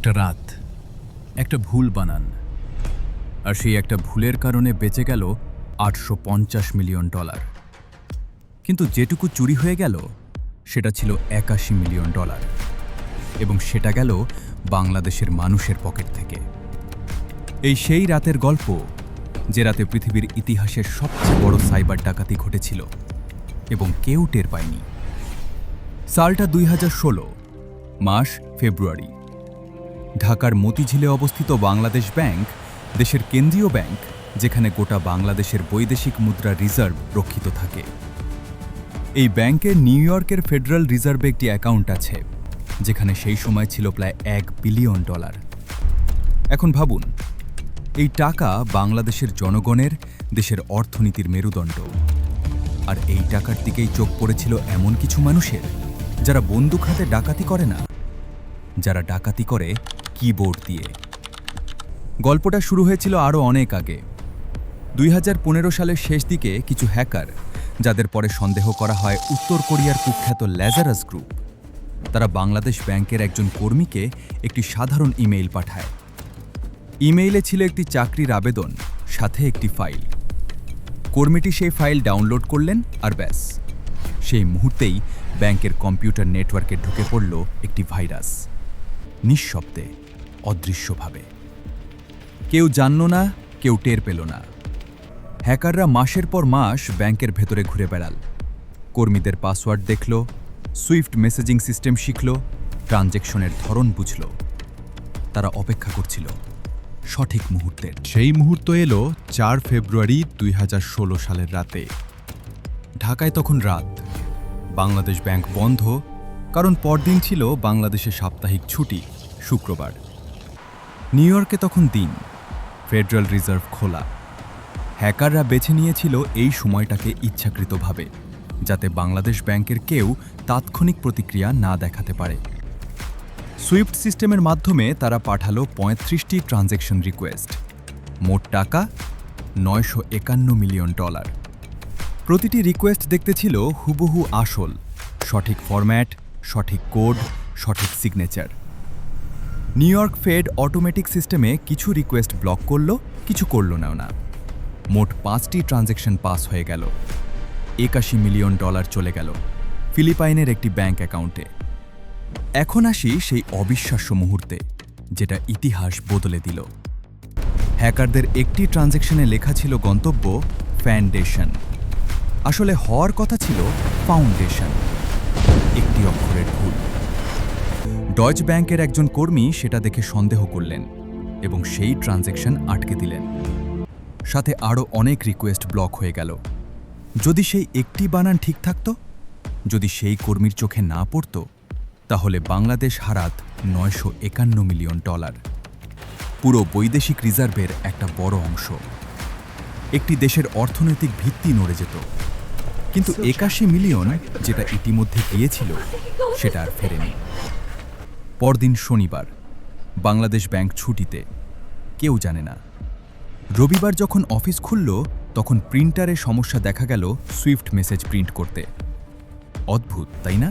একটা রাত, একটা ভুল বানান, আর সেই একটা ভুলের কারণে বেঁচে গেল $850 মিলিয়ন। কিন্তু যেটুকু চুরি হয়ে গেল সেটা ছিল $81 মিলিয়ন, এবং সেটা গেল বাংলাদেশের মানুষের পকেট থেকে। এই সেই রাতের গল্প, যে রাতে পৃথিবীর ইতিহাসের সবচেয়ে বড় সাইবার ডাকাতি ঘটেছিল এবং কেউ টের পায়নি। সালটা 2016, মাস ফেব্রুয়ারি। ঢাকার মতিঝিলে অবস্থিত বাংলাদেশ ব্যাংক দেশের কেন্দ্রীয় ব্যাংক, যেখানে গোটা বাংলাদেশের বৈদেশিক মুদ্রা রিজার্ভ রক্ষিত থাকে। এই ব্যাংকের নিউ ইয়র্কের ফেডারেল রিজার্ভে একটি অ্যাকাউন্ট আছে, যেখানে সেই সময় ছিল প্রায় $1 বিলিয়ন। এখন ভাবুন, এই টাকা বাংলাদেশের জনগণের, দেশের অর্থনীতির মেরুদণ্ড। আর এই টাকার দিকেই চোখ পড়েছিল এমন কিছু মানুষের, যারা বন্দুক হাতে ডাকাতি করে না, যারা ডাকাতি করে কিবোর্ড দিয়ে। গল্পটা শুরু হয়েছিল আরও অনেক আগে। 2015 সালের শেষ দিকে কিছু হ্যাকার, যাদের পরে সন্দেহ করা হয় উত্তর কোরিয়ার কুখ্যাত ল্যাজারাস গ্রুপ, তারা বাংলাদেশ ব্যাংকের একজন কর্মীকে একটি সাধারণ ইমেইল পাঠায়। ইমেইলে ছিল একটি চাকরির আবেদন, সাথে একটি ফাইল। কর্মীটি সেই ফাইল ডাউনলোড করলেন, আর ব্যাস, সেই মুহূর্তেই ব্যাংকের কম্পিউটার নেটওয়ার্কে ঢুকে পড়ল একটি ভাইরাস, নিঃশব্দে, অদৃশ্যভাবে। কেউ জানল না, কেউ টের পেল না। হ্যাকাররা মাসের পর মাস ব্যাংকের ভেতরে ঘুরে বেড়াল, কর্মীদের পাসওয়ার্ড দেখল, সুইফট মেসেজিং সিস্টেম শিখল, ট্রানজ্যাকশনের ধরন বুঝল। তারা অপেক্ষা করছিল সঠিক মুহূর্তের। সেই মুহূর্ত এলো 4 ফেব্রুয়ারি 2016 সালের রাতে। ঢাকায় তখন রাত, বাংলাদেশ ব্যাংক বন্ধ, কারণ পরদিন ছিল বাংলাদেশের সাপ্তাহিক ছুটি, শুক্রবার। নিউ ইয়র্কে তখন দিন, ফেডারেল রিজার্ভ খোলা। হ্যাকাররা বেছে নিয়েছিল এই সময়টাকে ইচ্ছাকৃতভাবে, যাতে বাংলাদেশ ব্যাংকের কেউ তাৎক্ষণিক প্রতিক্রিয়া না দেখাতে পারে। সুইফট সিস্টেমের মাধ্যমে তারা পাঠালো 35টি ট্রানজ্যাকশন রিকোয়েস্ট। মোট টাকা $951 মিলিয়ন। প্রতিটি রিকোয়েস্ট দেখতে ছিল হুবহু আসল, সঠিক ফরম্যাট, সঠিক কোড, সঠিক signature. New York Fed automatic সিস্টেমে কিছু রিকোয়েস্ট ব্লক করল, কিছু করল না। মোট 5টি ট্রানজ্যাকশন পাস হয়ে গেল। $81 মিলিয়ন চলে গেল ফিলিপাইনের একটি ব্যাংক অ্যাকাউন্টে। এখন আসি সেই অবিশ্বাস্য মুহূর্তে, যেটা ইতিহাস বদলে দিল। হ্যাকারদের একটি ট্রানজ্যাকশনে লেখা ছিল গন্তব্য ফাউন্ডেশন, আসলে হওয়ার কথা ছিল ফাউন্ডেশন। একটি অক্ষরের ভুল। ডয়েচ ব্যাংকের একজন কর্মী সেটা দেখে সন্দেহ করলেন এবং সেই ট্রানজ্যাকশন আটকে দিলেন। সাথে আরও অনেক রিকোয়েস্ট ব্লক হয়ে গেল। যদি সেই একটি বানান ঠিক থাকত, যদি সেই কর্মীর চোখে না পড়ত, তাহলে বাংলাদেশ হারাত $951 মিলিয়ন, পুরো বৈদেশিক রিজার্ভের একটা বড় অংশ। একটি দেশের অর্থনৈতিক ভিত্তি নড়ে যেত। কিন্তু 81 মিলিয়ন, যেটা ইতিমধ্যে গিয়েছিল, সেটা আর ফেরেনি। পরদিন শনিবার, বাংলাদেশ ব্যাংক ছুটিতে, কেউ জানে না। রবিবার যখন অফিস খুলল, তখন প্রিন্টারে সমস্যা দেখা গেল সুইফট মেসেজ প্রিন্ট করতে। অদ্ভুত, তাই না?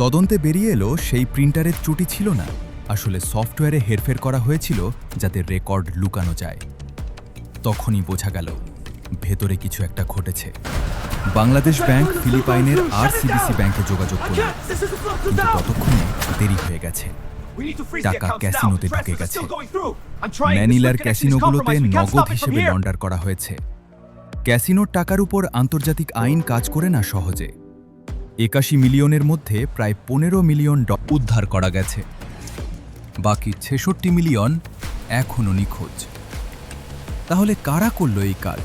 তদন্তে বেরিয়ে এলো সেই প্রিন্টারের ত্রুটি ছিল না, আসলে সফটওয়্যারে হেরফের করা হয়েছিল যাতে রেকর্ড লুকানো যায়। তখনই বোঝা গেল ভেতরে কিছু একটা ঘটেছে। বাংলাদেশ ব্যাংক ফিলিপাইনের আরসিবিসি ব্যাংকে যোগাযোগ করল, কিন্তু ততক্ষণে দেরি হয়ে গেছে। টাকা ক্যাসিনোতে ঢুকে গেছে। ম্যানিলার ক্যাসিনোগুলোতে নগদ হিসেবে লন্ডার করা হয়েছে। ক্যাসিনোর টাকার উপর আন্তর্জাতিক আইন কাজ করে না সহজে। 81 মিলিয়নের মধ্যে প্রায় $15 মিলিয়ন উদ্ধার করা গেছে। বাকি 66 মিলিয়ন এখনও নিখোঁজ। তাহলে কারা করল এই কাজ?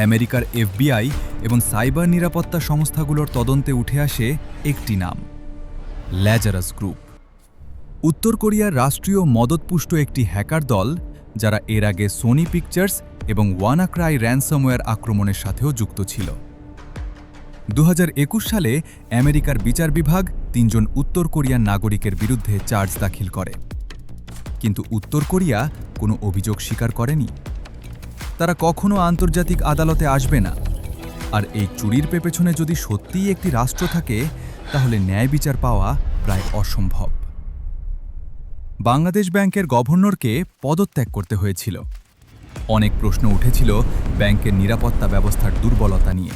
আমেরিকার FBI এবং সাইবার নিরাপত্তা সংস্থাগুলোর তদন্তে উঠে আসে একটি নাম, ল্যাজারাস গ্রুপ। উত্তর কোরিয়ার রাষ্ট্রীয় মদতপুষ্ট একটি হ্যাকার দল, যারা এর আগে সোনি পিকচার্স এবং ওয়ানাক্রাই র্যানসমওয়্যার আক্রমণের সাথেও যুক্ত ছিল। 2021 সালে আমেরিকার বিচার বিভাগ 3 জন উত্তর কোরিয়ান নাগরিকের বিরুদ্ধে চার্জ দাখিল করে। কিন্তু উত্তর কোরিয়া কোনো অভিযোগ স্বীকার করেনি। তারা কখনো আন্তর্জাতিক আদালতে আসবে না। আর এই চুরির পেছনে যদি সত্যিই একটি রাষ্ট্র থাকে, তাহলে ন্যায় বিচার পাওয়া প্রায় অসম্ভব। বাংলাদেশ ব্যাংকের গভর্নরকে পদত্যাগ করতে হয়েছিল। অনেক প্রশ্ন উঠেছিল ব্যাংকের নিরাপত্তা ব্যবস্থার দুর্বলতা নিয়ে।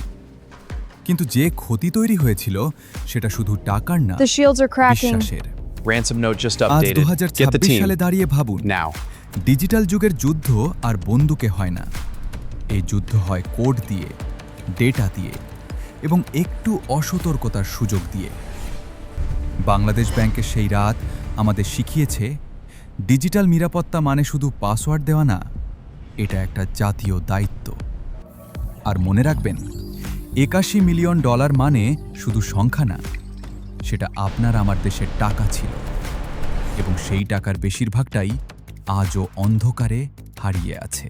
কিন্তু যে ক্ষতি তৈরি হয়েছিল সেটা শুধু টাকার না, The shields are cracking. বিশ্বাসের। Ransom note just আজ updated. Get the 2026 team সালে দাঁড়িয়ে ভাবুন, now. ডিজিটাল যুগের যুদ্ধ আর বন্দুকে হয় না। এই যুদ্ধ হয় কোড দিয়ে, ডেটা দিয়ে এবং একটু অসতর্কতার সুযোগ দিয়ে। বাংলাদেশ ব্যাংকের সেই রাত আমাদের শিখিয়েছে ডিজিটাল নিরাপত্তা মানে শুধু পাসওয়ার্ড দেওয়া না, এটা একটা জাতীয় দায়িত্ব। আর মনে রাখবেন, $81 মিলিয়ন মানে শুধু সংখ্যা না, সেটা আপনার আমার দেশের টাকা ছিল এবং সেই টাকার বেশিরভাগটাই আজও অন্ধকারে হারিয়ে আছে।